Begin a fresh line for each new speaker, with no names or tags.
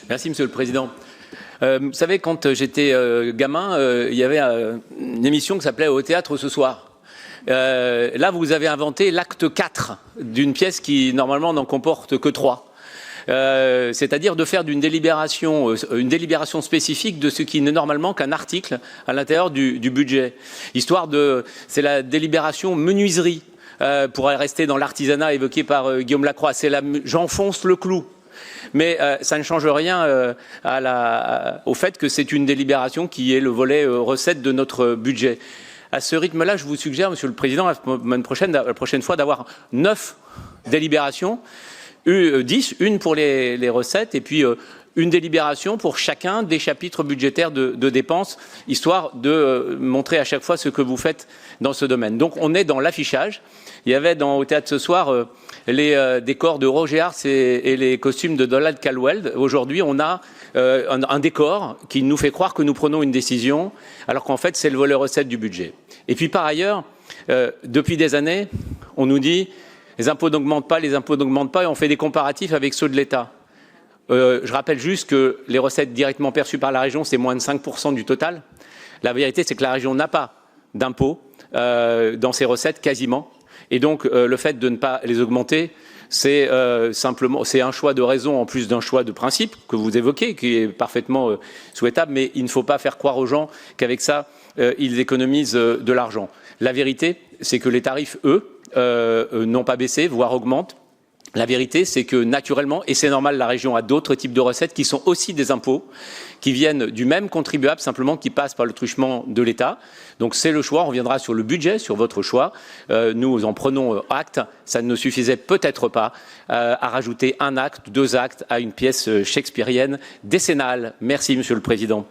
Merci, Monsieur le Président. Vous savez, quand j'étais gamin, il y avait une émission qui s'appelait Au théâtre ce soir. Là, vous avez inventé l'acte 4 d'une pièce qui, normalement, n'en comporte que 3. C'est-à-dire de faire d'une délibération une délibération spécifique de ce qui n'est normalement qu'un article à l'intérieur du budget. C'est la délibération menuiserie, pour rester dans l'artisanat évoqué par Guillaume Lacroix. J'enfonce le clou. Mais ça ne change rien au fait que c'est une délibération qui est le volet recette de notre budget. À ce rythme-là, je vous suggère, Monsieur le Président, la prochaine fois d'avoir 9 délibérations, 10, une pour les recettes et puis une délibération pour chacun des chapitres budgétaires de dépenses, histoire de montrer à chaque fois ce que vous faites dans ce domaine. Donc on est dans l'affichage. Il y avait au théâtre ce soir les décors de Roger Hars et les costumes de Donald Caldwell. Aujourd'hui, on a un décor qui nous fait croire que nous prenons une décision, alors qu'en fait, c'est le volet recette du budget. Et puis par ailleurs, depuis des années, on nous dit les impôts n'augmentent pas, et on fait des comparatifs avec ceux de l'État. Je rappelle juste que les recettes directement perçues par la région, c'est moins de 5% du total. La vérité, c'est que la région n'a pas d'impôts dans ses recettes, quasiment. Et donc, le fait de ne pas les augmenter, c'est un choix de raison en plus d'un choix de principe que vous évoquez, qui est parfaitement souhaitable, mais il ne faut pas faire croire aux gens qu'avec ça, ils économisent de l'argent. La vérité, c'est que les tarifs, eux, n'ont pas baissé, voire augmentent. La vérité, c'est que naturellement, et c'est normal, la région a d'autres types de recettes qui sont aussi des impôts, qui viennent du même contribuable, simplement qui passent par le truchement de l'État. Donc c'est le choix, on reviendra sur le budget, sur votre choix. Nous en prenons acte, ça ne suffisait peut-être pas à rajouter un acte, 2 actes à une pièce shakespearienne décennale. Merci, Monsieur le Président.